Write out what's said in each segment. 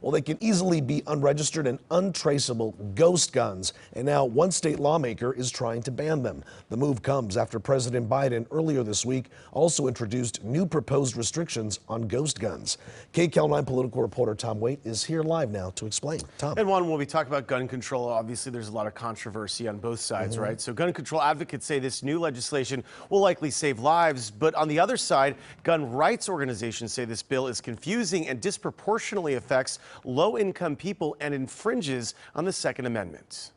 Well, they can easily be unregistered and untraceable ghost guns. And now one state lawmaker is trying to ban them. The move comes after President Biden earlier this week also introduced new proposed restrictions on ghost guns. KCAL 9 political reporter Tom Waite is here live now to explain. Tom. And when we talk about gun control, obviously there's a lot of controversy on both sides, right? So gun control advocates say this new legislation will likely save lives. But on the other side, gun rights organizations say this bill is confusing and disproportionately affects low-income people and infringes on the Second Amendment.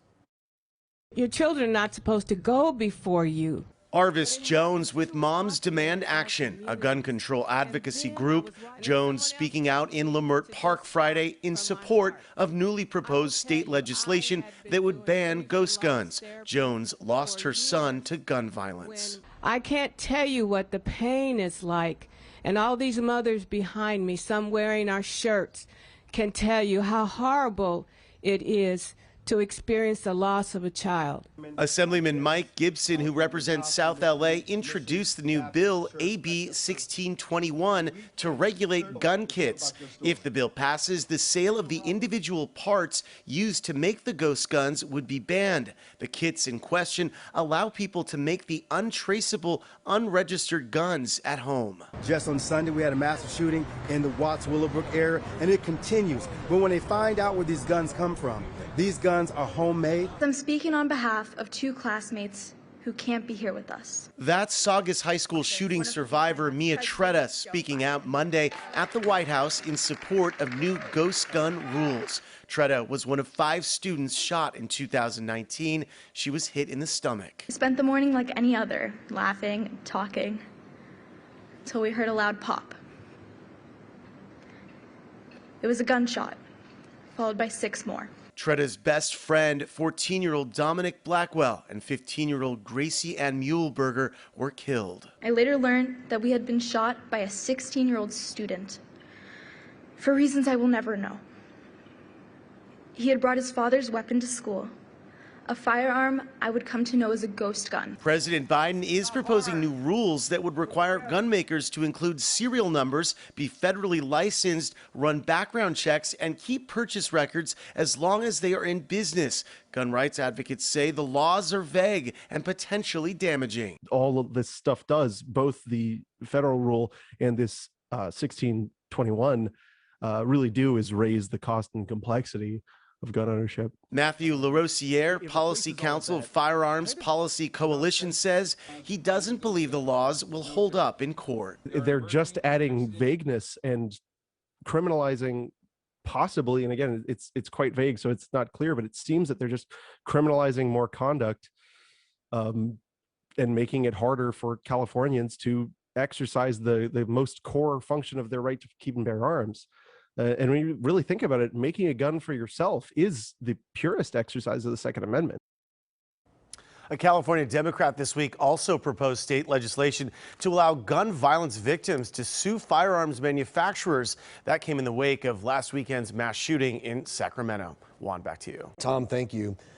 Your children are not supposed to go before you. Arvis Jones with Moms Demand Action, a gun control advocacy group. Jones speaking out in Leimert Park Friday in support of newly proposed state legislation that would ban ghost guns. Jones lost her son to gun violence. I can't tell you what the pain is like. And all these mothers behind me, some wearing our shirts, can tell you how horrible it is to experience the loss of a child. Assemblyman Mike Gibson, who represents South LA, introduced the new bill, AB 1621, to regulate gun kits. If the bill passes, the sale of the individual parts used to make the ghost guns would be banned. The kits in question allow people to make the untraceable, unregistered guns at home. Just on Sunday, we had a massive shooting in the Watts-Willowbrook area, and it continues. But when they find out where these guns come from, these guns are homemade. I'm speaking on behalf of two classmates who can't be here with us. That's Saugus High School shooting survivor Mia Tretta speaking out Monday at the White House in support of new ghost gun rules. Tretta was one of 5 students shot in 2019. She was hit in the stomach. I spent the morning like any other, laughing, talking, until we heard a loud pop. It was a gunshot, followed by 6 more. Tretta's best friend, 14-year-old Dominic Blackwell, and 15-year-old Gracie Ann Muehlberger were killed. I later learned that we had been shot by a 16-year-old student for reasons I will never know. He had brought his father's weapon to school, a firearm I would come to know as a ghost gun. President Biden is proposing new rules that would require gun makers to include serial numbers, be federally licensed, run background checks, and keep purchase records as long as they are in business. Gun rights advocates say the laws are vague and potentially damaging. All of this stuff does, both the federal rule and this 1621 really do is raise the cost and complexity of gun ownership. Matthew LaRosiere, Policy Council of Firearms Policy Coalition, says he doesn't believe the laws will hold up in court. They're just adding vagueness and criminalizing possibly, and again, it's quite vague, so it's not clear, but it seems that they're just criminalizing more conduct and making it harder for Californians to exercise the most core function of their right to keep and bear arms. And when you really think about it, making a gun for yourself is the purest exercise of the Second Amendment. A California Democrat this week also proposed state legislation to allow gun violence victims to sue firearms manufacturers. That came in the wake of last weekend's mass shooting in Sacramento. Juan, back to you. Tom, thank you.